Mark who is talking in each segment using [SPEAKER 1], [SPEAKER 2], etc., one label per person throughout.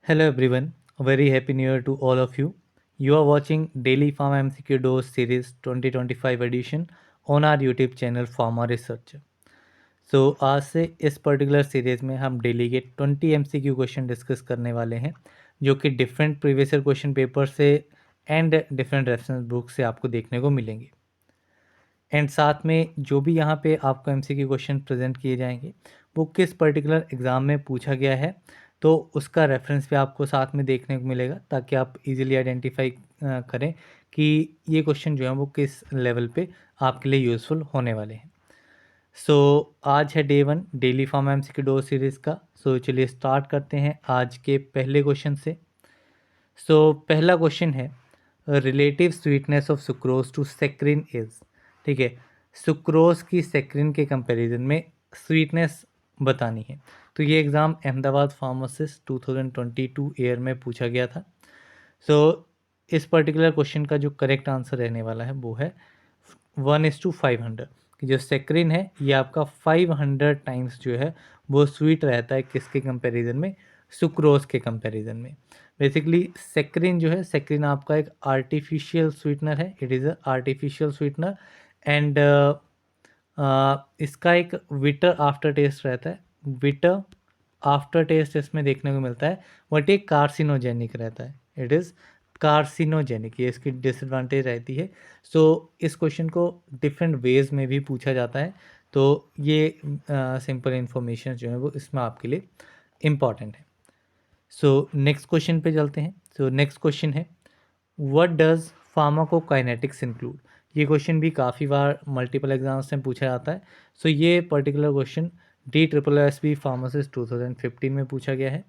[SPEAKER 1] Hello everyone, a very happy new year to all of you. You are watching Daily Pharma MCQ Dose Series 2025 edition on our YouTube channel Pharma Researcher. So आज से इस particular series में हम daily के 20 MCQ question discuss करने वाले हैं जो कि different previous year question paper से एंड डिफरेंट रेफरेंस बुक से आपको देखने को मिलेंगे। एंड साथ में जो भी यहाँ पे आपको MCQ क्वेश्चन प्रेजेंट किए जाएंगे वो किस पर्टिकुलर एग्ज़ाम में पूछा गया है तो उसका रेफरेंस भी आपको साथ में देखने को मिलेगा ताकि आप इजीली आइडेंटिफाई करें कि ये क्वेश्चन जो है वो किस लेवल पे आपके लिए यूज़फुल होने वाले हैं। सो आज है day 1 daily form MCQ dose series का। सो चलिए स्टार्ट करते हैं आज के पहले क्वेश्चन से। सो पहला क्वेश्चन है relative sweetness of sucrose to saccharin is. ठीक है, सुक्रोज की सेक्रिन के कंपैरिजन में स्वीटनेस बतानी है। तो ये एग्ज़ाम अहमदाबाद फार्मासिस्ट 2022 ईयर में पूछा गया था। सो इस पर्टिकुलर क्वेश्चन का जो करेक्ट आंसर रहने वाला है वो है 1:500 कि जो सेक्रिन है ये आपका 500 टाइम्स जो है वो स्वीट रहता है किसके कंपैरिजन में, सुक्रोज के कंपैरिजन में। बेसिकली सेक्रिन जो है, सेक्रिन आपका एक आर्टिफिशियल स्वीटनर है, it is a artificial sweetener and इसका एक विटर आफ्टर टेस्ट रहता है। विटर आफ्टर टेस्ट इसमें देखने को मिलता है बट ये कार्सिनोजेनिक रहता है, इट इज़ कार्सिनोजेनिक, ये इसकी डिसएडवांटेज रहती है। सो इस क्वेश्चन को डिफरेंट वेज में भी पूछा जाता है तो ये सिंपल इन्फॉर्मेशन जो है वो इसमें आपके लिए इम्पॉर्टेंट है। सो नेक्स्ट क्वेश्चन पे चलते हैं। सो नेक्स्ट क्वेश्चन है व्हाट डज फार्माकोकाइनेटिक्स इंक्लूड। ये क्वेश्चन भी काफ़ी बार मल्टीपल एग्जाम्स में पूछा जाता है। सो ये पर्टिकुलर क्वेश्चन DSSB फार्मासिस्ट 2015 में पूछा गया है।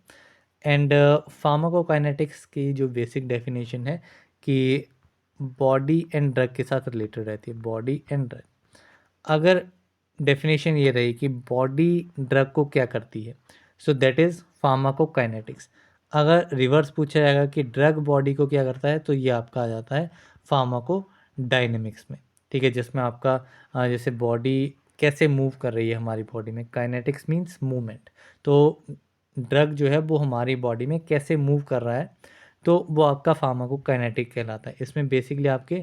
[SPEAKER 1] एंड फार्माकोकाइनेटिक्स की जो बेसिक डेफिनेशन है कि बॉडी एंड ड्रग के साथ रिलेटेड रहती है, बॉडी एंड ड्रग। अगर डेफिनेशन ये रही कि बॉडी ड्रग को क्या करती है, सो दैट इज़ फार्माकोकाइनेटिक्स। अगर रिवर्स पूछा जाएगा कि ड्रग बॉडी को क्या करता है तो ये आपका आ जाता है फार्माकोडायनेमिक्स में। ठीक है, जिसमें आपका जैसे बॉडी कैसे मूव कर रही है हमारी बॉडी में, काइनेटिक्स मीन्स मूवमेंट, तो ड्रग जो है वो हमारी बॉडी में कैसे मूव कर रहा है तो वो आपका फार्माकोकाइनेटिक कहलाता है। इसमें बेसिकली आपके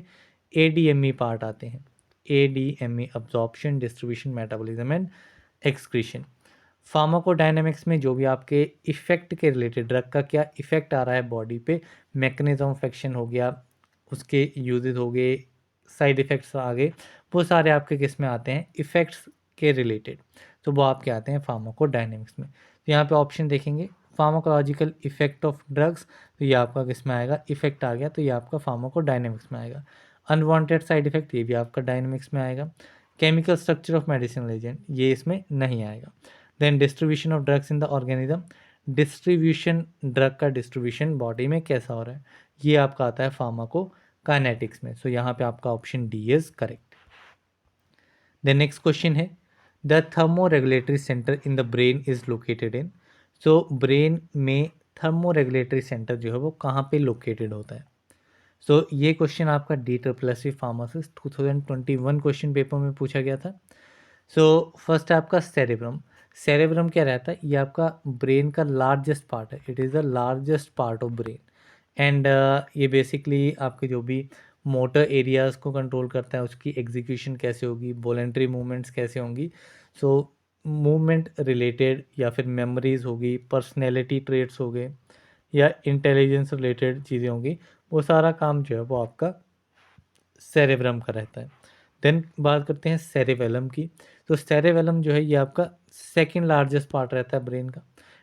[SPEAKER 1] ADME पार्ट आते हैं, ADME absorption, distribution, metabolism and excretion. Pharmacodynamics में जो भी आपके इफ़ेक्ट के रिलेटेड, ड्रग का क्या इफ़ेक्ट आ रहा है बॉडी पे, मैकेनिज्म ऑफ एक्शन हो गया, उसके यूजेस हो गए, साइड इफ़ेक्ट्स आ गए, वो सारे आपके किस में आते हैं, इफ़ेक्ट्स के रिलेटेड, तो वो आपके आते हैं फार्माकोडायनेमिक्स में। तो यहाँ पे ऑप्शन देखेंगे फार्माकोलॉजिकल इफेक्ट ऑफ ड्रग्स, तो ये आपका किस में आएगा, इफेक्ट आ गया तो ये आपका फार्माकोडायनेमिक्स में आएगा। अनवांटेड साइड इफेक्ट ये भी आपका डायनेमिक्स में आएगा। Chemical structure of medicinal agent ये इसमें नहीं आएगा। Then distribution of drugs in the organism, distribution, drug का डिस्ट्रीब्यूशन बॉडी में कैसा हो रहा है, ये आपका आता है फार्माकोकाइनेटिक्स में। सो यहाँ पे आपका option D is correct. The next question है the thermoregulatory centre in the brain is located in. So brain में थर्मोरेगुलेटरी सेंटर जो है वो कहाँ पे लोकेटेड होता है। सो ये क्वेश्चन आपका DSSB फार्मासिस्ट 2021 क्वेश्चन पेपर में पूछा गया था। सो फर्स्ट है आपका सेरेब्रम। सेरेब्रम क्या रहता है, ये आपका ब्रेन का लार्जेस्ट पार्ट है, it is the largest part of brain and ये बेसिकली आपके जो भी मोटर एरियाज़ को कंट्रोल करता है, उसकी एग्जीक्यूशन कैसे होगी, वॉलेंट्री मूवमेंट्स कैसे होंगी, सो मूवमेंट रिलेटेड या फिर मेमोरीज होगी, पर्सनैलिटी ट्रेट्स हो गए या इंटेलिजेंस रिलेटेड चीज़ें होंगी, वो सारा काम जो है वो आपका सेरेब्रम का रहता है। देन बात करते हैं सेरेबेलम की। तो सेरेबेलम जो है ये आपका सेकंड लार्जेस्ट पार्ट रहता है ब्रेन का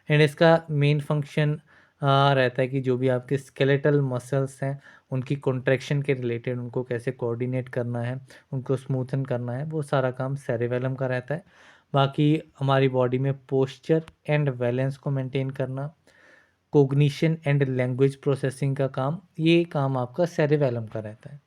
[SPEAKER 1] एंड इसका मेन फंक्शन रहता है कि जो भी आपके स्केलेटल मसल्स हैं उनकी कॉन्ट्रैक्शन के रिलेटेड उनको कैसे कोऑर्डिनेट करना है, उनको स्मूथन करना है, वो सारा काम सेरेबेलम का रहता है। बाकी हमारी बॉडी में पोस्चर एंड बैलेंस को मेंटेन करना, कोग्निशन एंड लैंग्वेज प्रोसेसिंग का काम, ये काम आपका सेरेबेलम का रहता है।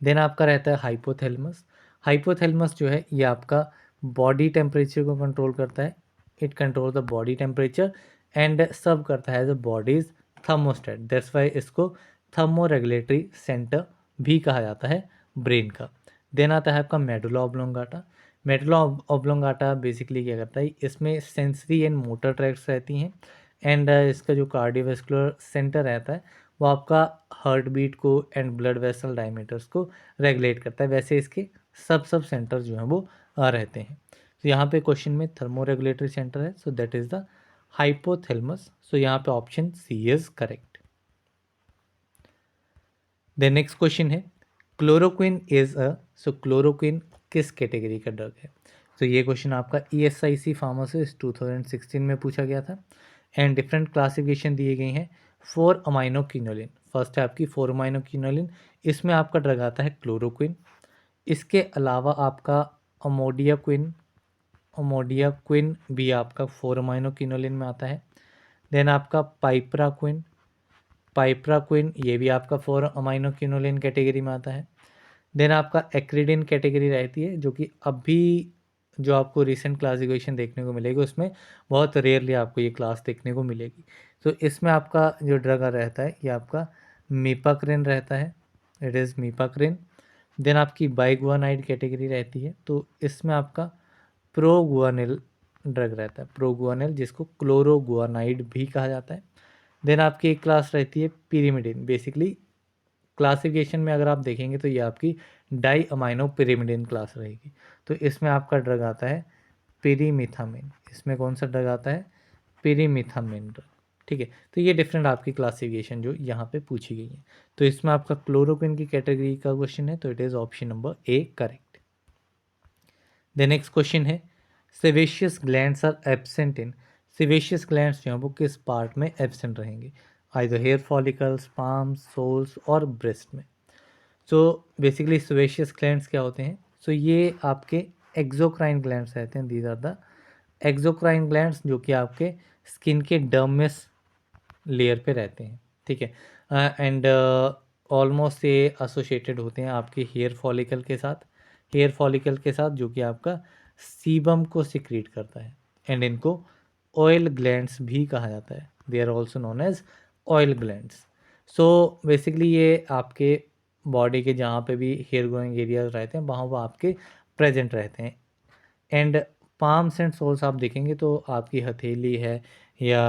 [SPEAKER 1] देन आपका रहता है हाइपोथैलेमस। हाइपोथैलेमस जो है ये आपका बॉडी टेम्परेचर को कंट्रोल करता है, it control the body temperature and सब करता है as a body's thermostat, that's why इसको थर्मोरेगुलेटरी सेंटर भी कहा जाता है ब्रेन का। देन आता है आपका medulla oblongata. Medulla oblongata basically क्या करता है, इसमें सेंसरी एंड मोटर ट्रैक्ट्स रहती हैं एंड इसका जो कार्डियोवैस्कुलर सेंटर रहता है वो आपका हार्ट बीट को एंड ब्लड वेसल डायमीटर्स को रेगुलेट करता है। वैसे इसके सब सेंटर जो हैं वो रहते हैं। तो यहाँ पे क्वेश्चन में थर्मो रेगुलेटरी सेंटर है, so that is the hypothalamus. So यहाँ पे option C is correct. The next question है chloroquine is a, so chloroquine किस कैटेगरी का ड्रग है? तो ये क्वेश्चन आपका ESIC फार्मासिस्ट 2016 में पूछा गया था। एंड डिफरेंट क्लासिफिकेशन दिए गई हैं। 4 अमाइनोक्विनोलिन, फर्स्ट है आपकी 4 अमाइनोक्विनोलिन, इसमें आपका ड्रग आता है क्लोरोक्विन। इसके अलावा आपका अमोडियाक्विन, अमोडियाक्विन भी आपका 4 अमाइनोक्विनोलिन में आता है। देन आपका पाइपराक्विन, पाइपराक्विन ये भी आपका 4 अमाइनोक्विनोलिन कैटेगरी में आता है। देन आपका एक्रिडिन कैटेगरी रहती है, जो कि अभी जो आपको रिसेंट क्लासिफिकेशन देखने को मिलेगी उसमें बहुत रेयरली आपको ये क्लास देखने को मिलेगी। तो इसमें आपका जो ड्रग रहता है ये आपका मीपाक्रिन रहता है, इट इज़ मीपाक्रिन। देन आपकी बाइगुआनाइड कैटेगरी रहती है, तो इसमें आपका प्रोगुआनिल ड्रग रहता है, प्रोगुआनिल, जिसको क्लोरोगुआनाइड भी कहा जाता है। देन आपकी एक क्लास रहती है पिरिमिडिन। बेसिकली क्लासिफिकेशन में अगर आप देखेंगे तो ये आपकी डाई अमाइनो पिरिमिडिन क्लास रहेगी। तो इसमें आपका ड्रग आता है पिरीमिथामिन। इसमें कौन सा ड्रग आता है? पिरीमिथामिन ड्रग। ठीक है, तो ये डिफरेंट आपकी क्लासिफिकेशन जो यहाँ पे पूछी गई है। तो इसमें आपका क्लोरोक्विन की कैटेगरी का क्वेश्चन है, तो it is option number A correct. The next question है सेवेशियस glands are absent in, सेवेशियस glands जो हैं वो किस पार्ट में एब्सेंट रहेंगे? Either hair follicles, palms, souls और ब्रेस्ट में। सो बेसिकली सेवेशियस ग्लैंड्स क्या होते हैं? सो ये आपके एक्सोक्राइन ग्लैंड्स रहते हैं। These are the exocrine glands, जो कि आपके स्किन के डर्मिस लेयर पे रहते हैं। ठीक है, एंड ऑलमोस्ट ये एसोसिएटेड होते हैं आपके हेयर फॉलिकल के साथ, हेयर फॉलिकल के साथ जो कि आपका सीबम को सिक्रीट करता है। एंड इनको ऑयल ग्लैंड्स भी कहा जाता है, they are also known as oil glands. So basically ये आपके बॉडी के जहाँ पे भी हेयर ग्रोइंग एरियाज रहते हैं वहाँ वो आपके प्रेजेंट रहते हैं। एंड पाम्स एंड सोल्स आप देखेंगे तो आपकी हथेली है या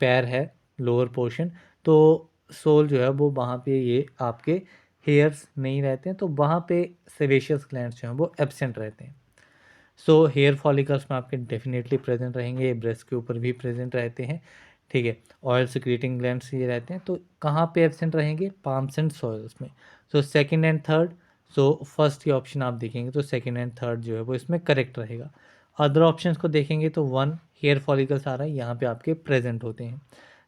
[SPEAKER 1] पैर है, लोअर पोर्शन, तो सोल जो है वो वहाँ पे ये आपके हेयर्स नहीं रहते हैं, तो वहाँ पे सेवेशियस ग्लैंड्स जो हैं वो एब्सेंट रहते हैं। सो हेयर फॉलिकल्स में आपके डेफिनेटली प्रेजेंट रहेंगे, ब्रेस्ट के ऊपर भी प्रेजेंट रहते हैं। ठीक है, ऑयल सिक्रीटिंग ग्लैंड्स ये रहते हैं, तो कहाँ पे एब्सेंट रहेंगे? पाम्स एंड सॉइल्स में। So second and third, so first ये ऑप्शन आप देखेंगे तो सेकंड एंड थर्ड जो है वो इसमें करेक्ट रहेगा। अदर ऑप्शंस को देखेंगे तो 1 हेयर फॉलिकल्स आ रहा है, यहाँ पे आपके प्रेजेंट होते हैं।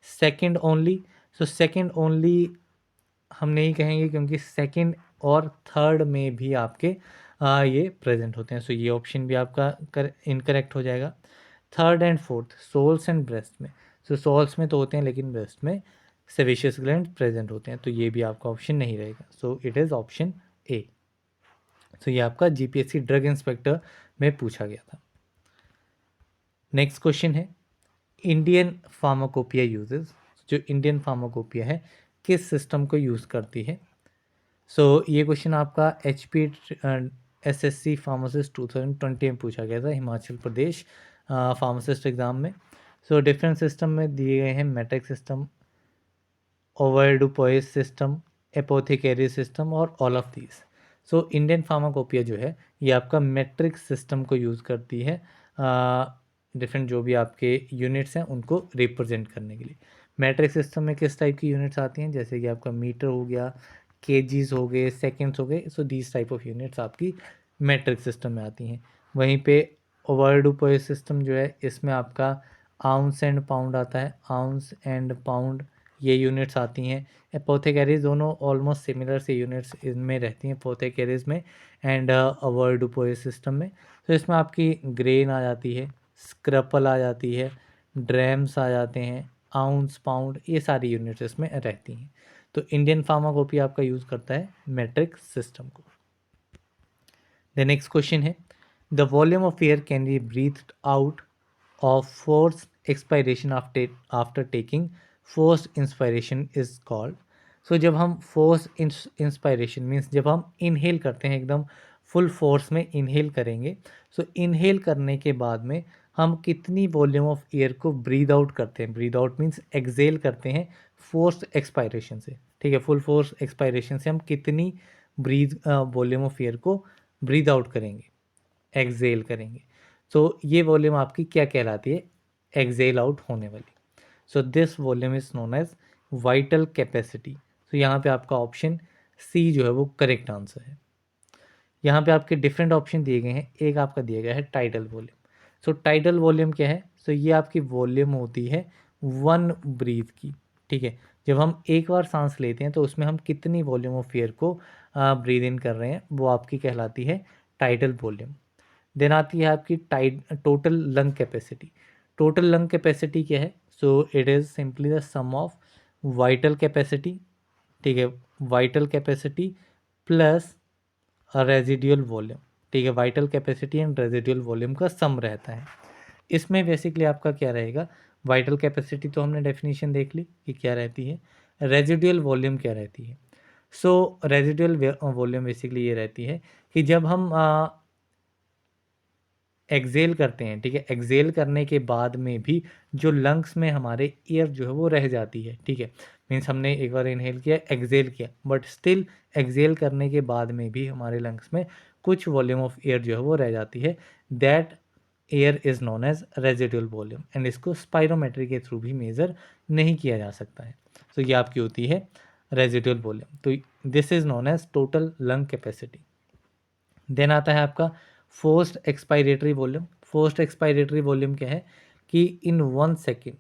[SPEAKER 1] Second only, so second only हम नहीं कहेंगे क्योंकि सेकंड और थर्ड में भी आपके ये प्रेजेंट होते हैं। सो ये ऑप्शन भी आपका इनकरेक्ट हो जाएगा। Third and fourth, soles and breast में, सो सोल्स में तो होते हैं लेकिन ब्रेस्ट में सेवेशियस ग्लैंड प्रेजेंट होते हैं, तो ये भी आपका ऑप्शन नहीं रहेगा। सो इट इज़ ऑप्शन ए। तो ये आपका GPSC ड्रग इंस्पेक्टर में पूछा गया था। नेक्स्ट क्वेश्चन है इंडियन फार्माकोपिया यूजेस, जो इंडियन फार्माकोपिया है किस सिस्टम को यूज़ करती है? सो ये क्वेश्चन आपका HP SSC फार्मासिस्ट 2020 में पूछा गया था, हिमाचल प्रदेश फार्मासिस्ट एग्ज़ाम में। सो डिफरेंट सिस्टम में दिए गए हैं मैट्रिक्स सिस्टम, ओवरडुपोइस सिस्टम, एपोथेकेरी सिस्टम और all of these. So Indian pharmacopoeia जो है ये आपका मैट्रिक्स सिस्टम को यूज़ करती है डिफरेंट जो भी आपके यूनिट्स हैं उनको रिप्रेजेंट करने के लिए। मैट्रिक्स सिस्टम में किस टाइप की यूनिट्स आती हैं? जैसे कि आपका मीटर हो गया, केजीज हो गए, सेकेंड्स हो गए, so these type of units आपकी मैट्रिक्स सिस्टम में आती हैं। वहीं पे ओवरडुपोइस सिस्टम जो है इसमें आपका आउंस एंड पाउंड आता है, आउंस एंड पाउंड ये यूनिट्स आती हैं। एपोथेकेरीज दोनों ऑलमोस्ट सिमिलर से यूनिट्स इनमें रहती हैं एपोथेकेरीज में एंड ओवरडुपोइस सिस्टम में। तो इसमें आपकी ग्रेन आ जाती है, स्क्रपल आ जाती है, ड्रैम्स आ जाते हैं, आउंस, पाउंड, ये सारी यूनिट्स इसमें रहती हैं। तो इंडियन फार्माकोपिया आपका यूज़ करता है मैट्रिक सिस्टम को। द नेक्स्ट क्वेश्चन है the volume of air can be breathed out of force expiration after taking forced inspiration is called. So जब हम फोर्स इंस्पायरेशन मीन्स जब हम इनहेल करते हैं, एकदम फुल फोर्स में इनहेल करेंगे, सो इनहेल करने के बाद में हम कितनी वॉल्यूम ऑफ एयर को ब्रीद आउट करते हैं। ब्रीद आउट मीन्स एक्सेल करते हैं फोर्स एक्सपायरेशन से, ठीक है। फुल फोर्स एक्सपायरेशन से हम कितनी ब्रीद वॉल्यूम ऑफ एयर को ब्रीद आउट करेंगे, एक्सेल करेंगे। सो ये वॉल्यूम आपकी क्या कहलाती है, एक्सेल आउट होने वाली। So this volume is known as vital capacity. तो यहाँ पे आपका ऑप्शन सी जो है वो करेक्ट आंसर है। यहाँ पे आपके डिफरेंट ऑप्शन दिए गए हैं, एक आपका दिया गया है टाइडल वॉल्यूम। सो टाइडल वॉल्यूम क्या है, सो ये आपकी वॉल्यूम होती है वन ब्रीथ की, ठीक है। जब हम एक बार सांस लेते हैं तो उसमें हम कितनी वॉल्यूम ऑफ एयर को ब्रीद इन कर रहे हैं, वो आपकी कहलाती है टाइडल वॉल्यूम। देन आती है आपकी total lung capacity. Total lung capacity क्या है, so it is simply the sum of vital capacity, ठीक है, vital capacity plus residual volume, ठीक है। Vital capacity and residual volume का सम रहता है। इसमें बेसिकली आपका क्या रहेगा, वाइटल कैपेसिटी तो हमने डेफिनेशन देख ली कि क्या रहती है, रेजिडुअल वॉल्यूम क्या रहती है। सो रेजिडुअल वॉल्यूम बेसिकली ये रहती है कि जब हम एक्सेल करते हैं, ठीक है, एक्सेल करने के बाद में भी जो लंग्स में हमारे एयर जो है वो रह जाती है, ठीक है। मीन्स हमने एक बार इनहेल किया, एक्सेल किया, बट स्टिल एक्सेल करने के बाद में भी हमारे लंग्स में कुछ वॉल्यूम ऑफ एयर जो है वो रह जाती है। That air is known as residual volume and इसको स्पायरोमेट्री के थ्रू भी मेज़र नहीं किया जा सकता है। तो ये आपकी होती है रेजिडुअल वॉल्यूम। तो this is known as total lung capacity. Then आता है आपका forced expiratory volume. Forced expiratory volume क्या है कि इन 1 सेकेंड,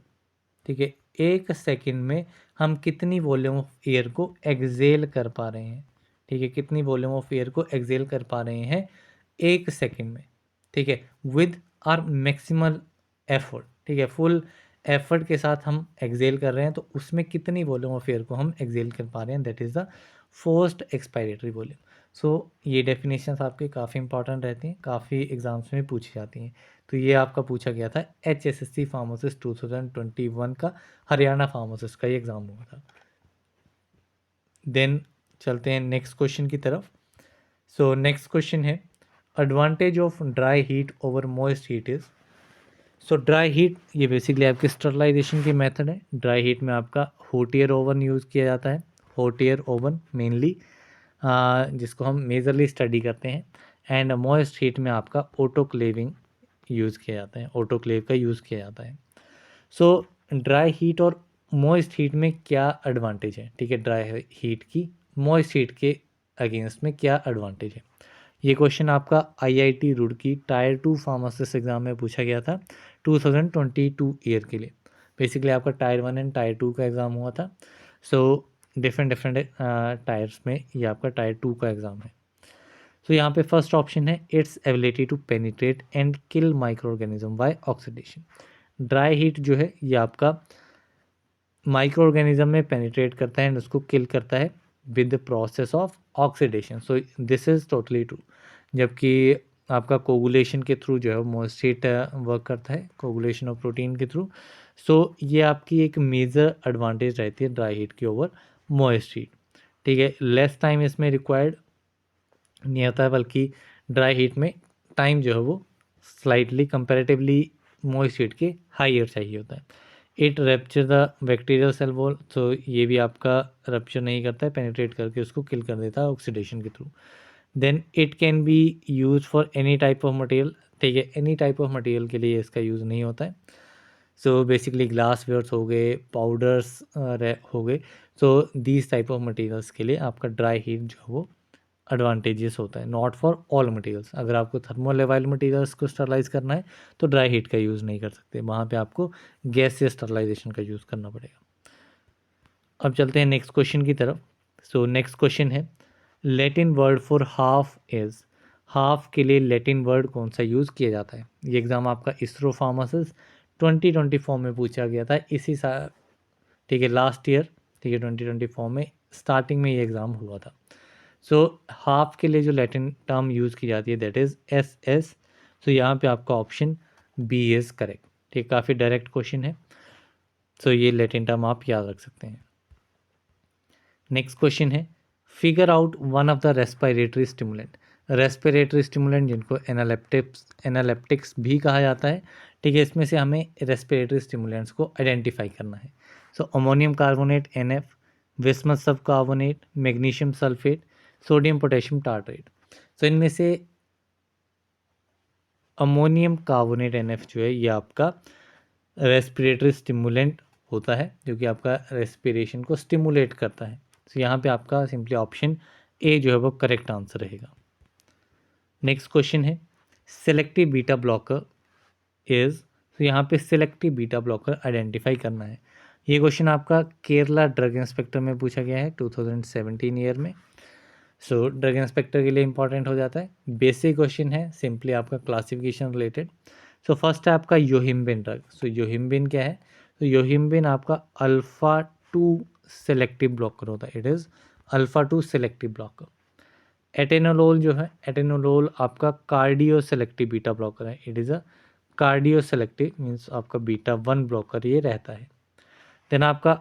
[SPEAKER 1] ठीक है, 1 सेकेंड में हम कितनी वॉल्यूम ऑफ एयर को एक्सेल कर पा रहे हैं, ठीक है, कितनी वॉल्यूम ऑफ एयर को एक्सेल कर पा रहे हैं 1 सेकेंड में, ठीक है, विद आर मैक्सिमल एफर्ट, ठीक है। फुल एफर्ट के साथ हम एक्सेल कर रहे हैं तो उसमें कितनी वॉल्यूम ऑफ एयर को हम एक्सेल कर पा रहे हैं, that is the forced expiratory volume. So ये डेफिनेशंस आपके काफ़ी इंपॉर्टेंट रहती हैं, काफ़ी एग्जाम्स में पूछी जाती हैं। तो ये आपका पूछा गया था HSSC फार्मासिस्ट 2021 का, हरियाणा फार्मासिस्ट का ये एग्ज़ाम हुआ था। देन चलते हैं नेक्स्ट क्वेश्चन की तरफ। सो नेक्स्ट क्वेश्चन है advantage of dry heat over moist heat is. So dry heat ये बेसिकली आपकी स्टरलाइजेशन की मेथड है। ड्राई हीट में आपका हॉट एयर ओवन यूज़ किया जाता है, हॉट एयर ओवन मेनली, जिसको हम मेजरली स्टडी करते हैं। एंड मॉइस्ट हीट में आपका ऑटोक्लेविंग यूज़ किया जाता है, ऑटोक्लेव का यूज़ किया जाता है। सो ड्राई हीट और मॉइस्ट हीट में क्या एडवांटेज है, ठीक है, ड्राई हीट की मॉइस्ट हीट के अगेंस्ट में क्या एडवांटेज है। ये क्वेश्चन आपका IIT Roorkee tyre 2 pharmacist exam में पूछा गया था 2022 ईयर के लिए। बेसिकली आपका टायर 1 एंड टायर 2 का एग्ज़ाम हुआ था। सो डिफरेंट टायर्स में ये आपका टायर 2 का एग्ज़ाम है। सो यहाँ पे फर्स्ट ऑप्शन है its ability to penetrate and kill micro organism by oxidation. Dry heat जो है ये आपका माइक्रो ऑर्गेनिज्म में पेनिट्रेट करता है एंड उसको किल करता है with the process of oxidation. So this is totally true. जबकि आपका कोगुलेशन के थ्रू जो है मॉइस्ट हीट वर्क करता है, कोगुलेशन ऑफ प्रोटीन के थ्रू। सो ये आपकी एक मेजर एडवांटेज रहती है ड्राई हीट की ओवर मॉइस्ट हीट, ठीक है। लेस टाइम इसमें रिक्वायर्ड नहीं होता है, बल्कि ड्राई हीट में टाइम जो है वो स्लाइटली कंपैरेटिवली मॉइस्ट हीट के हाइयर चाहिए होता है। It rupture the bacterial cell wall, तो ये भी आपका रप्चर नहीं करता है, पेनिट्रेट करके उसको किल कर देता है ऑक्सीडेशन के through. Then it can be use for any type of material, ठीक है, एनी टाइप ऑफ मटेरियल के लिए इसका यूज़ नहीं होता है। सो बेसिकली ग्लास वेयर्स हो गए, पाउडर्स हो गए, so these type of materials के लिए आपका ड्राई हीट जो है वो एडवांटेजेस होता है, नॉट फॉर ऑल मटेरियल्स। अगर आपको थर्मोलेवाइल मटेरियल्स को स्टरलाइज करना है तो ड्राई हीट का यूज़ नहीं कर सकते, वहाँ पे आपको गैस से स्टरलाइजेशन का यूज़ करना पड़ेगा। अब चलते हैं नेक्स्ट क्वेश्चन की तरफ। सो नेक्स्ट क्वेश्चन है Latin word for half is. Half के लिए लैटिन वर्ड कौन सा यूज़ किया जाता है। ये एग्ज़ाम आपका इसरो फार्मासिस्ट 2024 में पूछा गया था, इसी साल, ठीक है, लास्ट ईयर, ठीक है, 2024 में स्टार्टिंग में ये एग्ज़ाम हुआ था। सो हाफ के लिए जो लैटिन टर्म यूज़ की जाती है दैट इज़ SS। सो यहाँ पे आपका ऑप्शन B इज़ करेक्ट, ठीक, काफ़ी डायरेक्ट क्वेश्चन है। सो ये लैटिन टर्म आप याद रख सकते हैं। नेक्स्ट क्वेश्चन है figure out one of the respiratory stimulant. Respiratory stimulant जिनको एनालेप्टिक्स भी कहा जाता है, ठीक है, इसमें से हमें रेस्पिरेटरी स्टिमुलेंट्स को आइडेंटिफाई करना है। So ammonium carbonate NF, bismuth subcarbonate, magnesium sulphate, sodium potassium tartrate. So इनमें से अमोनियम कार्बोनेट NF जो है ये आपका रेस्पिरेटरी स्टिमुलेंट होता है, जो कि आपका रेस्पिरेशन को स्टिमुलेट करता है। तो यहाँ पे आपका सिंपली ऑप्शन ए जो है वो करेक्ट आंसर रहेगा। नेक्स्ट क्वेश्चन है सेलेक्टिव बीटा ब्लॉकर इज, तो यहाँ पे सेलेक्टिव बीटा ब्लॉकर आइडेंटिफाई करना है। ये क्वेश्चन आपका केरला ड्रग इंस्पेक्टर में पूछा गया है 2017 ईयर में। सो ड्रग इंस्पेक्टर के लिए इंपॉर्टेंट हो जाता है। बेसिक क्वेश्चन है, सिंपली आपका क्लासिफिकेशन रिलेटेड। सो फर्स्ट है आपका योहिम्बिन ड्रग। सो योहिम्बिन क्या है? तो योहिम्बिन आपका अल्फा 2 सेलेक्टिव ब्लॉकर होता है। It is alpha 2 selective blocker. Atenolol जो है, एटेनोलोल आपका कार्डियो सेलेक्टिव बीटा ब्लॉकर है। It is a cardioselective, means आपका बीटा 1 ब्लॉकर ये रहता है। देन आपका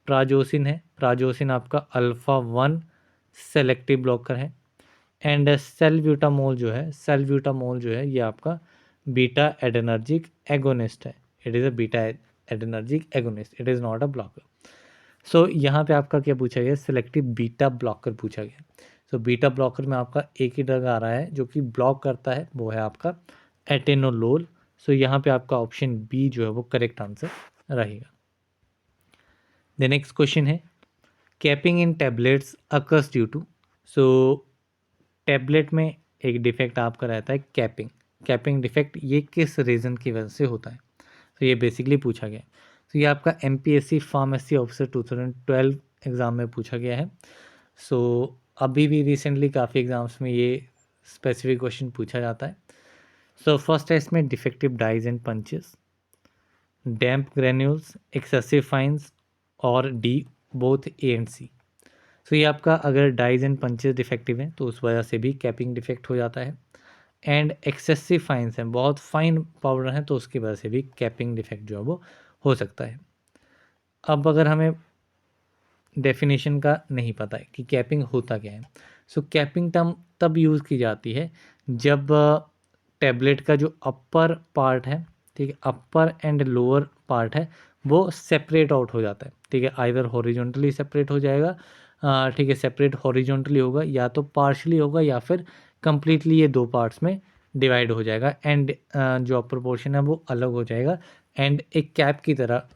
[SPEAKER 1] प्राजोसिन है। प्राजोसिन आपका अल्फा 1 सेलेक्टिव ब्लॉकर है। एंड सेल्ब्यूटामोल जो है, सेल्ब्यूटामोल जो है ये आपका बीटा एडेनर्जिक एगोनिस्ट है। It is a beta adrenergic agonist, it is not a blocker. So यहाँ पे आपका क्या पूछा गया? सेलेक्टिव बीटा ब्लॉकर पूछा गया। सो बीटा ब्लॉकर में आपका एक ही ड्रग आ रहा है जो कि ब्लॉक करता है, वो है आपका एटेनोलोल। सो यहाँ पे आपका ऑप्शन बी जो है वो करेक्ट आंसर रहेगा। The next question is capping in tablets occurs due to. So tablet में एक डिफेक्ट आपका रहता है कैपिंग। कैपिंग डिफेक्ट ये किस रीज़न की वजह से होता है? तो ये बेसिकली पूछा गया है। तो ये आपका MPSC फार्मेसी ऑफिसर 2012 एग्ज़ाम में पूछा गया है। सो अभी भी रिसेंटली काफ़ी एग्ज़ाम्स में ये स्पेसिफिक क्वेश्चन पूछा जाता है। सो फर्स्ट है इसमें defective dies and punches, damp granules, excessive fines और D both A and C। So ये आपका अगर डाइज एंड पंचेस डिफेक्टिव हैं तो उस वजह से भी कैपिंग डिफेक्ट हो जाता है। एंड एक्सेसिव फाइन्स हैं, बहुत फाइन पाउडर हैं, तो उसकी वजह से भी कैपिंग डिफेक्ट जो है वो हो सकता है। अब अगर हमें डेफिनेशन का नहीं पता है कि कैपिंग होता क्या है, सो कैपिंग टर्म तब यूज़ की जाती है जब टैबलेट का जो अपर पार्ट है, ठीक है, अपर एंड लोअर पार्ट है, वो सेपरेट आउट हो जाता है, ठीक है, आइदर हॉरिजॉन्टली सेपरेट हो जाएगा, ठीक है, सेपरेट हॉरिजॉन्टली होगा या तो पार्शली होगा या फिर कंप्लीटली ये दो पार्ट्स में डिवाइड हो जाएगा एंड जो अपर पोर्शन है वो अलग हो जाएगा एंड एक कैप की तरह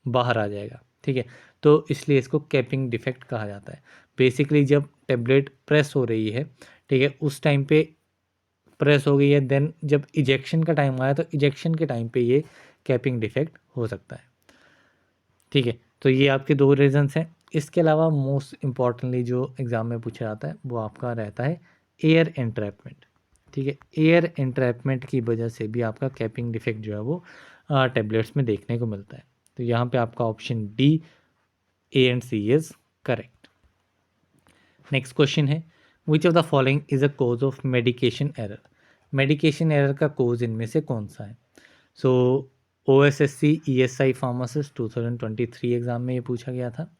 [SPEAKER 1] बाहर आ जाएगा, ठीक है। तो इसलिए इसको कैपिंग डिफेक्ट कहा जाता है। बेसिकली जब टेबलेट प्रेस हो रही है, ठीक है, उस टाइम पे प्रेस हो गई है, देन जब इजेक्शन का टाइम आया तो इजेक्शन के टाइम पे ये कैपिंग डिफेक्ट हो सकता है, ठीक है। तो ये आपके दो रीजंस हैं। इसके अलावा मोस्ट इम्पॉर्टेंटली जो एग्ज़ाम में पूछा जाता है वो आपका रहता है एयर एंट्रैपमेंट, ठीक है। एयर एंट्रैपमेंट की वजह से भी आपका कैपिंग डिफेक्ट जो है वो टेबलेट्स में देखने को मिलता है। तो यहाँ पे आपका option D A and C is correct. Next question है which of the following is a cause of medication error. Medication error का कोज इनमें से कौन सा है? So OSSC ESI pharmacist 2023 exam में ये पूछा गया था।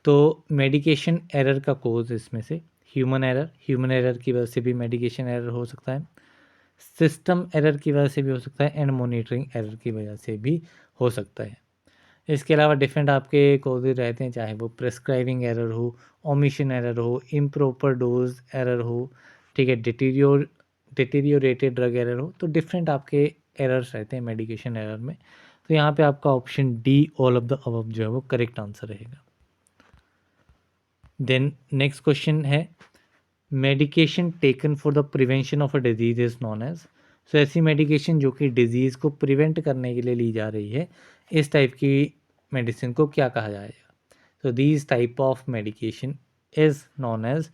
[SPEAKER 1] तो मेडिकेशन एरर का कोज इसमें से ह्यूमन एरर की वजह से भी मेडिकेशन एरर हो सकता है, सिस्टम एरर की वजह से भी हो सकता है एंड मॉनिटरिंग एरर की वजह से भी हो सकता है। इसके अलावा डिफरेंट आपके कोजेज रहते हैं, चाहे वो प्रेस्क्राइबिंग एरर हो, ओमिशन एरर हो, इम्प्रॉपर डोज एरर हो, ठीक है, डिटीरियोरेटेड ड्रग एरर हो, तो डिफरेंट आपके एरर्स रहते हैं मेडिकेशन एरर में। तो यहाँ पे आपका option D all of the above जो है वो करेक्ट आंसर रहेगा। देन नेक्स्ट क्वेश्चन है medication taken for the prevention of a disease is known as. So ऐसी मेडिकेशन जो कि डिजीज़ को प्रिवेंट करने के लिए ली जा रही है, इस टाइप की मेडिसिन को क्या कहा जाएगा? तो these type of medication is known as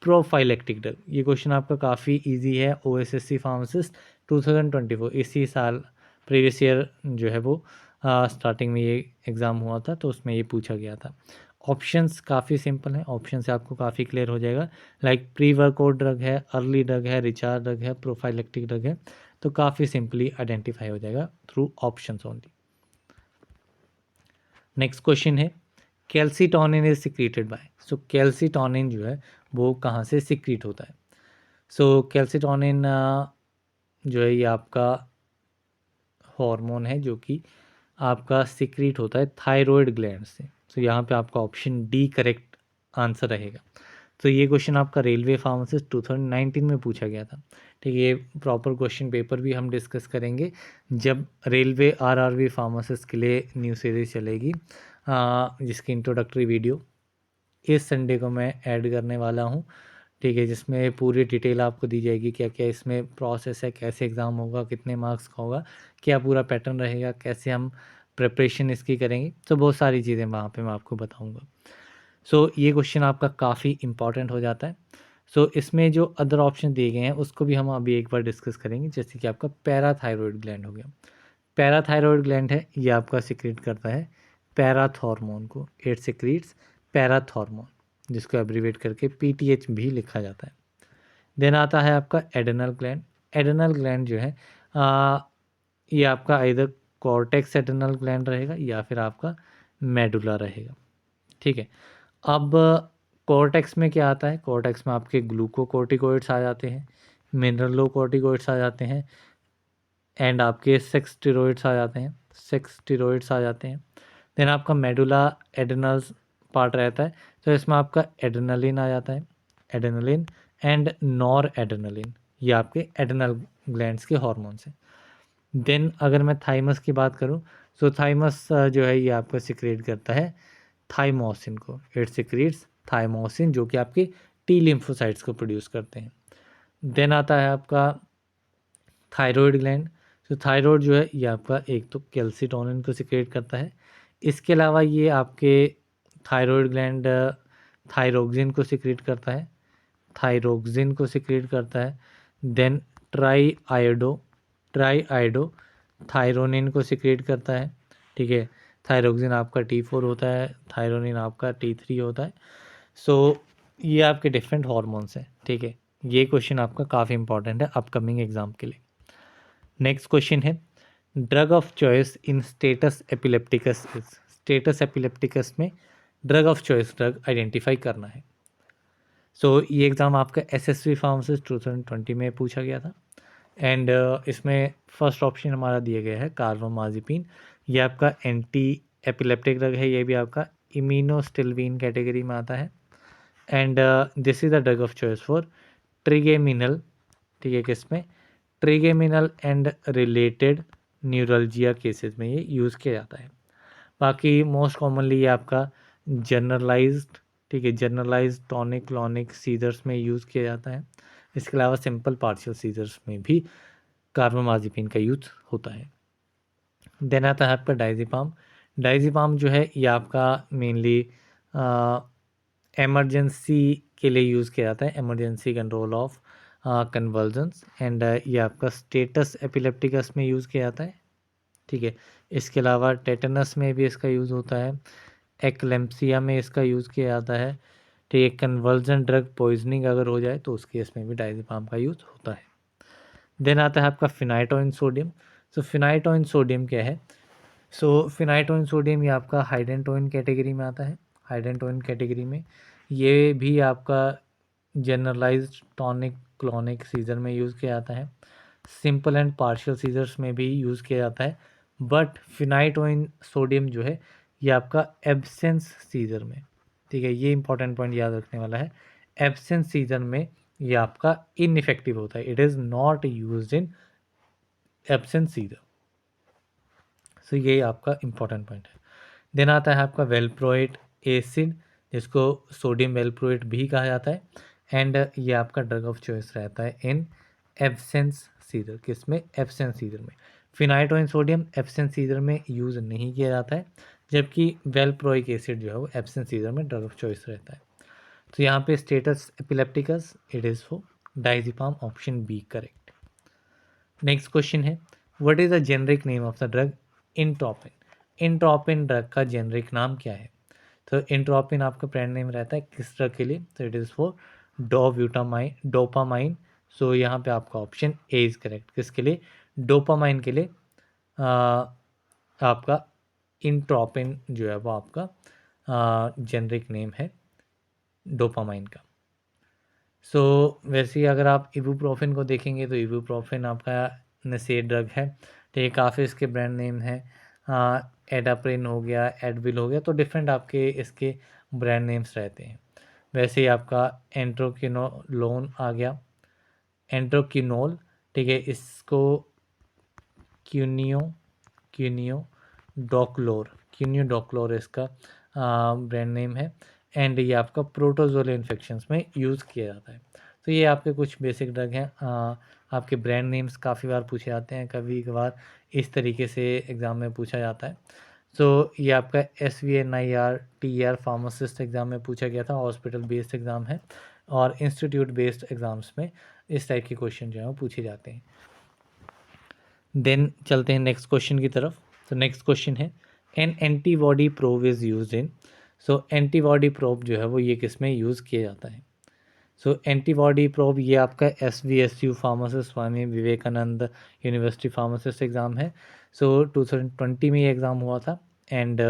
[SPEAKER 1] prophylactic drug. ये क्वेश्चन आपका काफ़ी इजी है। OSSC फार्मासिस्ट 2024 इसी साल प्रीवियस ईयर जो है वो स्टार्टिंग में ये एग्ज़ाम हुआ था, तो उसमें ये पूछा गया था। ऑप्शंस काफ़ी सिंपल हैं, ऑप्शन से आपको काफ़ी क्लियर हो जाएगा। लाइक प्री वर्कआउट ड्रग है, अर्ली ड्रग है, रिचार्ज ड्रग है, प्रोफाइलेक्टिक ड्रग है, तो काफ़ी सिंपली आइडेंटिफाई हो जाएगा through options only. Next question है calcitonin is secreted by. So calcitonin जो है वो कहाँ से सिक्रीट होता है? सो कैल्सिटोनिन जो है ये आपका हार्मोन है जो कि आपका सिक्रीट होता है थायराइड ग्लैंड से। तो यहाँ पे आपका ऑप्शन डी करेक्ट आंसर रहेगा। तो ये क्वेश्चन आपका रेलवे फार्मासिस्ट 2019 में पूछा गया था। ठीक है, ये प्रॉपर क्वेश्चन पेपर भी हम डिस्कस करेंगे जब रेलवे आरआरबी फार्मासिस्ट के लिए न्यू सीरीज चलेगी, जिसकी इंट्रोडक्टरी वीडियो इस संडे को मैं ऐड करने वाला हूँ। ठीक है, जिसमें पूरी डिटेल आपको दी जाएगी, क्या क्या इसमें प्रोसेस है, कैसे एग्ज़ाम होगा, कितने मार्क्स का होगा, क्या पूरा पैटर्न रहेगा, कैसे हम प्रिपरेशन इसकी करेंगे। तो बहुत सारी चीज़ें वहाँ पे मैं आपको बताऊँगा। सो ये क्वेश्चन आपका काफ़ी इंपॉर्टेंट हो जाता है। सो इसमें जो अदर ऑप्शन दिए गए हैं उसको भी हम अभी एक बार डिस्कस करेंगे। जैसे कि आपका पैराथायरॉयड ग्लैंड हो गया। पैराथायरॉयड ग्लैंड है, ये आपका सिक्रीट करता है पैराथ हार्मोन को। इट सिक्रीट्स पैराथ हार्मोन, जिसको एब्रीवेट करके पीटीएच भी लिखा जाता है। देन आता है आपका एडेनल ग्लैंड। एडेनल ग्लैंड जो है ये आपका इधर कॉर्टेक्स एडेनल ग्लैंड रहेगा या फिर आपका मेडुला रहेगा। ठीक है, अब कॉर्टेक्स में क्या आता है? कॉर्टेक्स में आपके ग्लूकोकोर्टिकोइड्स आ जाते हैं, मिनरलोकोर्टिकोइड्स आ जाते हैं, एंड आपके सेक्स स्टेरॉइड्स आ जाते हैं, देन आपका मेडुला एडेनल्स पार्ट रहता है, तो इसमें आपका एड्रेनलिन आ जाता है, एड्रेनलिन एंड नॉर एड्रेनलिन, ये आपके एड्रेनल ग्लैंड्स के हॉर्मोन्स हैं। देन अगर मैं थाइमस की बात करूं, तो थाइमस जो है ये आपका सिक्रेट करता है थाइमोसिन को। इट सिक्रेट्स थाइमोसिन, जो कि आपके टी लिम्फोसाइट्स को प्रोड्यूस करते हैं। देन आता है आपका थायराइड ग्लैंड। तो थायराइड जो है ये आपका एक तो कैल्सिटोनिन को सिक्रेट करता है, इसके अलावा ये आपके थायराइड ग्लैंड थायरोक्सिन को सिक्रेट करता है, थायरोक्सिन को सिक्रेट करता है। देन ट्राई आयोडो थायरोनिन को सिक्रेट करता है। ठीक है, थायरोक्सिन आपका T4 होता है, थायरोनिन आपका T3 होता है। सो ये आपके डिफरेंट हॉर्मोन्स हैं। ठीक है, ये क्वेश्चन आपका काफ़ी इंपॉर्टेंट है अपकमिंग एग्जाम के लिए। नेक्स्ट क्वेश्चन है, drug of choice in status epilepticus is. Status epilepticus में drug of choice, drug identify करना है। सो ये एग्ज़ाम आपका एसएससी फार्मासिस्ट 2020 में पूछा गया था, एंड इसमें फर्स्ट ऑप्शन हमारा दिया गया है कार्बामाजिपिन। ये आपका एंटी एपिलेप्टिक ड्रग है, ये भी आपका इम्यूनोस्टिल्वीन कैटेगरी में आता है, and this is the drug of choice for trigeminal. ठीक है, किसमें? Trigeminal and related neuralgia cases में ये यूज़ किया जाता है। बाकी मोस्ट कॉमनली ये आपका जनरलाइज्ड, ठीक है, जनरलाइज्ड टॉनिक क्लॉनिक सीजर्स में यूज़ किया जाता है। इसके अलावा सिंपल पार्शियल सीजर्स में भी कार्बामाजिपिन का यूज होता है। देन आता है आपका डायज़ेपाम। डायज़ेपाम जो है ये आपका मेनली एमरजेंसी के लिए यूज़ किया जाता है, emergency control of convergence, and ये आपका स्टेटस एपिलेप्टिकस में यूज़ किया जाता है। ठीक है, इसके अलावा टेटनस में भी इसका यूज़ होता है, एक्लेम्पसिया में इसका यूज़ किया जाता है। ठीक है, कन्वर्जन ड्रग पॉइजनिंग अगर हो जाए तो उस केस में भी डायज़ेपाम का यूज़ होता है। देन आता है आपका फिनाइटोइन सोडियम। सो फिनाइटोइन सोडियम क्या है? सो फिनाइटोइन सोडियम ये आपका हाइडेंटोइन कैटेगरी में आता है। हाइडेंटोइन कैटेगरी में ये भी आपका जनरलाइज्ड टॉनिक क्लॉनिक सीजर में यूज़ किया जाता है, सिंपल एंड पार्शियल सीजर्स में भी यूज़ किया जाता है, बट फिनाइटोइन सोडियम जो है ये आपका एब्सेंस सीजर में, ठीक है, ये इंपॉर्टेंट पॉइंट याद रखने वाला है, एब्सेंस सीजर में ये आपका इनइफेक्टिव होता है। It is not used in absence seizure. So ये आपका इंपॉर्टेंट पॉइंट है। देन आता है आपका वेलप्रोएट एसिड, जिसको सोडियम वेलप्रोएट भी कहा जाता है, एंड ये आपका ड्रग ऑफ चॉइस रहता है इन एब्सेंस सीजर। किस में? एब्सेंस सीजर में। फिनाइटोइन सोडियम एब्सेंस सीजर में यूज़ नहीं किया जाता है, जबकि वेलप्रोइक एसिड जो है वो एब्सेंस सीजर में ड्रग ऑफ चॉइस रहता है। तो यहाँ पे status epilepticus it is for diazepam, option B correct. Next question है, what is the generic name of the drug Intropin. Intropin drug का जेनरिक नाम क्या है? तो इंट्रोपिन आपका ब्रांड नेम रहता है किस ड्रग के लिए? तो इट इज़ फॉर डोपामाइन। सो यहाँ पे आपका ऑप्शन ए इज़ करेक्ट। किसके लिए? डोपामाइन के लिए आपका इंट्रोपिन जो है वो आपका जेनरिक नेम है डोपामाइन का। सो वैसे ही अगर आप इबुप्रोफेन को देखेंगे तो इबुप्रोफेन आपका नशे ड्रग है, तो ये काफ़ी इसके ब्रांड नेम है। एडाप्रिन हो गया, एडविल हो गया, तो डिफरेंट आपके इसके ब्रांड नेम्स रहते हैं। वैसे ही आपका एंट्रोक्विनोलोन आ गया, एंट्रोक्विनोल, ठीक है, इसको क्यूनियो क्यूनियो डॉक्लोर, क्यूनियो डॉक्लोर इसका ब्रांड नेम है। एंड ये आपका प्रोटोजोल इन्फेक्शंस में यूज़ किया जाता है। तो ये आपके कुछ बेसिक ड्रग हैं। आपके ब्रांड नेम्स काफ़ी बार पूछे जाते हैं, कभी कभार इस तरीके से एग्ज़ाम में पूछा जाता है। सो ये आपका SVNIR फार्मासिस्ट एग्ज़ाम में पूछा गया था, हॉस्पिटल बेस्ड एग्ज़ाम है, और इंस्टीट्यूट बेस्ड एग्ज़ाम्स में इस टाइप के क्वेश्चन जो है वो पूछे जाते हैं। देन चलते हैं नेक्स्ट क्वेश्चन की तरफ। तो नेक्स्ट क्वेश्चन है, N antibody probe is used in. So antibody probe जो है वो ये किस में यूज़ किया जाता है? सो एंटीबॉडी प्रोब ये आपका SVSU pharmacist Swami Vivekananda university pharmacist exam है। सो 2020 में ये एग्ज़ाम हुआ था। एंड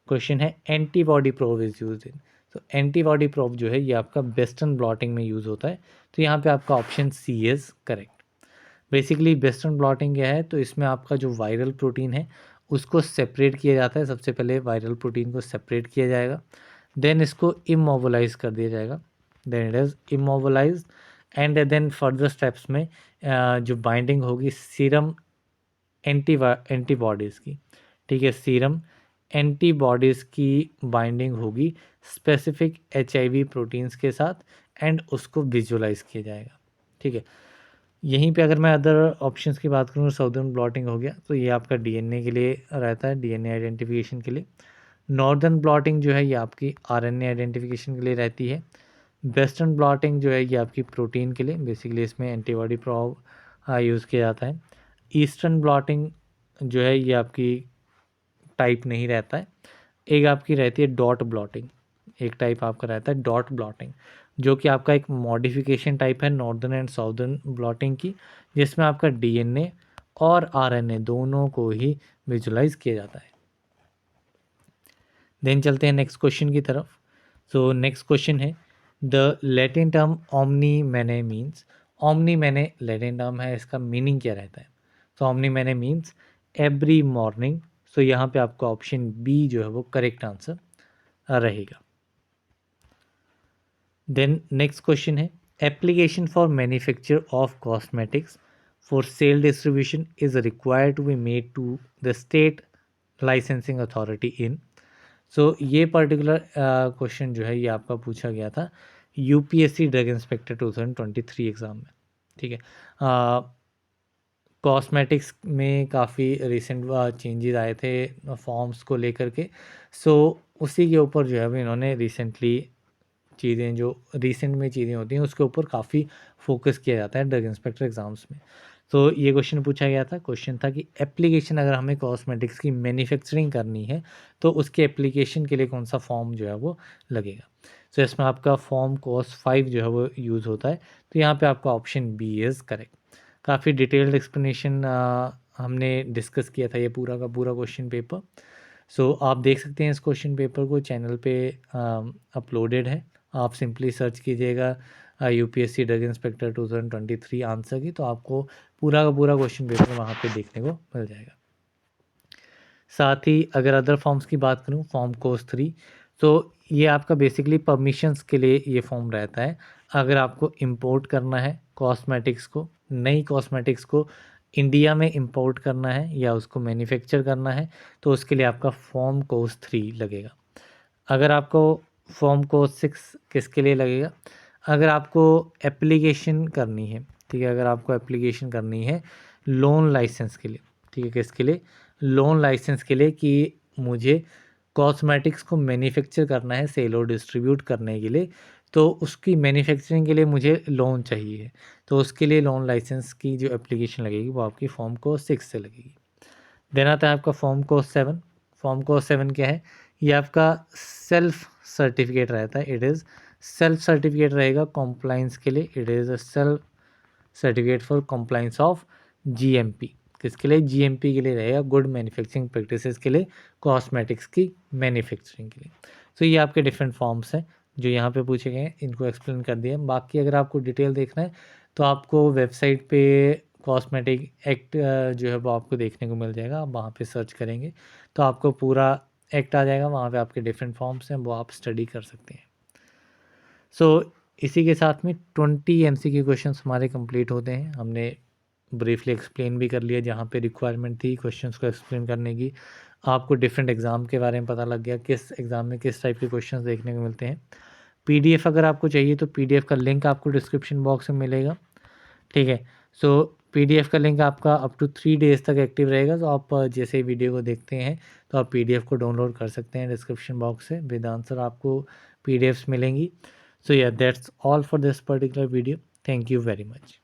[SPEAKER 1] क्वेश्चन है antibody probe is used in. तो एंटीबॉडी प्रोब जो है ये आपका वेस्टर्न ब्लॉटिंग में यूज़ होता है। तो यहाँ पे आपका option C is correct. Basically western blotting क्या है, तो इसमें आपका जो वायरल प्रोटीन है उसको सेपरेट किया जाता है। सबसे पहले वायरल प्रोटीन को सेपरेट किया जाएगा, देन इसको इमोबलाइज कर दिया जाएगा, then it is immobilise, and then further steps में जो बाइंडिंग होगी सीरम एंटीबॉडीज़ की, ठीक है, सीरम एंटीबॉडीज़ की बाइंडिंग होगी स्पेसिफिक HIV प्रोटीन्स के साथ, एंड उसको विजुअलाइज किया जाएगा, ठीक है। यहीं पे अगर मैं अदर ऑप्शंस की बात करूँ, साउदर्न ब्लॉटिंग हो गया, तो ये आपका DNA के लिए रहता है, DNA आइडेंटिफिकेशन के लिए। नॉर्दर्न ब्लॉटिंग जो है ये आपकी RNA आइडेंटिफिकेशन के लिए रहती है। वेस्टर्न ब्लॉटिंग जो है ये आपकी प्रोटीन के लिए, बेसिकली इसमें एंटीबॉडी प्रोब यूज़ किया जाता है। ईस्टर्न ब्लॉटिंग जो है ये आपकी टाइप नहीं रहता है। एक आपकी रहती है डॉट ब्लॉटिंग, एक टाइप आपका रहता है डॉट ब्लॉटिंग, जो कि आपका एक मॉडिफिकेशन टाइप है नॉर्दर्न एंड साउदर्न ब्लॉटिंग की, जिसमें आपका DNA और RNA दोनों को ही विजुलाइज किया जाता है। देन चलते हैं नेक्स्ट क्वेश्चन की तरफ। सो नेक्स्ट क्वेश्चन है, द लैटिन टर्म ओमनी मैने मीन्स। ओमनी मैने लैटिन टर्म है, इसका मीनिंग क्या रहता है? तो ओमनी मैने मीन्स एवरी मॉर्निंग। सो यहाँ पे आपका ऑप्शन बी जो है वो करेक्ट आंसर रहेगा। देन नेक्स्ट क्वेश्चन है, application for manufacture of cosmetics for sale distribution is required to be made to the state licensing authority in. So ये पर्टिकुलर क्वेश्चन जो है ये आपका पूछा गया था UPSC ड्रग इंस्पेक्टर 2023 एग्ज़ाम में, ठीक है। कॉस्मेटिक्स में काफ़ी रिसेंट चेंजेस आए थे फॉर्म्स को लेकर के। सो उसी के ऊपर जो है अभी इन्होंने रिसेंटली चीज़ें, जो रिसेंट में चीज़ें होती हैं उसके ऊपर काफ़ी फोकस किया जाता है ड्रग इंस्पेक्टर एग्ज़ाम्स में। तो ये क्वेश्चन पूछा गया था, क्वेश्चन था कि एप्लीकेशन अगर हमें कॉस्मेटिक्स की मैन्युफैक्चरिंग करनी है तो उसके एप्लीकेशन के लिए कौन सा फॉर्म जो है वो लगेगा। तो इसमें आपका फॉर्म कॉस 5 जो है वो यूज़ होता है। तो यहाँ पे आपका ऑप्शन बी इज़ करेक्ट। काफ़ी डिटेल्ड एक्सप्लेनेशन हमने डिस्कस किया था ये पूरा का पूरा क्वेश्चन पेपर। सो आप देख सकते हैं इस क्वेश्चन पेपर को, चैनल पे अपलोडेड है। आप सिंपली सर्च कीजिएगा UPSC ड्रग इंस्पेक्टर 2023 आंसर की, तो आपको पूरा का पूरा क्वेश्चन पेपर वहाँ पे देखने को मिल जाएगा। साथ ही अगर अदर फॉर्म्स की बात करूँ, फॉर्म कोर्स 3, तो ये आपका बेसिकली परमिशंस के लिए ये फॉर्म रहता है। अगर आपको इंपोर्ट करना है कॉस्मेटिक्स को, नई कॉस्मेटिक्स को इंडिया में इंपोर्ट करना है या उसको मैन्युफैक्चर करना है, तो उसके लिए आपका फॉर्म कोर्स 3 लगेगा। अगर आपको फॉर्म कोर्स 6 किसके लिए लगेगा? अगर आपको एप्लीकेशन करनी है, ठीक है, अगर आपको एप्लीकेशन करनी है लोन लाइसेंस के लिए, ठीक है, किसके लिए? लोन लाइसेंस के लिए, कि मुझे कॉस्मेटिक्स को मैन्युफैक्चर करना है सेल और डिस्ट्रीब्यूट करने के लिए, तो उसकी मैन्युफैक्चरिंग के लिए मुझे लोन चाहिए। तो उसके लिए लोन लाइसेंस की जो एप्लीकेशन लगेगी वो आपकी फॉर्म कोर्स 6 से लगेगी। देन आता है आपका फॉर्म कोर्स 7। फॉर्म कोर्स 7 क्या है? ये आपका सेल्फ सर्टिफिकेट रहता है। इट इज़ सेल्फ सर्टिफिकेट रहेगा कॉम्प्लाइंस के लिए। It is a self certificate for compliance of GMP। किसके लिए? GMP के लिए रहेगा, गुड मैन्युफैक्चरिंग प्रैक्टिसेस के लिए, कॉस्मेटिक्स की मैन्युफैक्चरिंग के लिए। तो ये आपके डिफरेंट फॉर्म्स हैं। जो यहाँ पे पूछे गए हैं इनको एक्सप्लेन कर दिया। बाकी अगर आपको डिटेल देखना है तो आपको वेबसाइट पे कॉस्मेटिक एक्ट जो है वो आपको देखने को मिल जाएगा। आप वहाँ पे सर्च करेंगे तो आपको पूरा एक्ट आ जाएगा, वहाँ पे आपके डिफरेंट फॉर्म्स हैं वो आप स्टडी कर सकते हैं। सो इसी के साथ में 20 MCQ क्वेश्चंस हमारे कंप्लीट होते हैं। हमने ब्रीफली एक्सप्लेन भी कर लिया जहाँ पे रिक्वायरमेंट थी क्वेश्चंस को एक्सप्लेन करने की। आपको डिफरेंट एग्ज़ाम के बारे में पता लग गया, किस एग्ज़ाम में किस टाइप के क्वेश्चंस देखने को मिलते हैं। PDF अगर आपको चाहिए तो PDF का लिंक आपको डिस्क्रिप्शन बॉक्स में मिलेगा, ठीक है। सो PDF का लिंक आपका अप टू 3 डेज़ तक एक्टिव रहेगा। तो आप जैसे ही वीडियो को देखते हैं तो आप PDF को डाउनलोड कर सकते हैं डिस्क्रिप्शन बॉक्स से, विद आंसर आपको PDFs मिलेंगी। सो या that's all for this particular video. Thank you very much.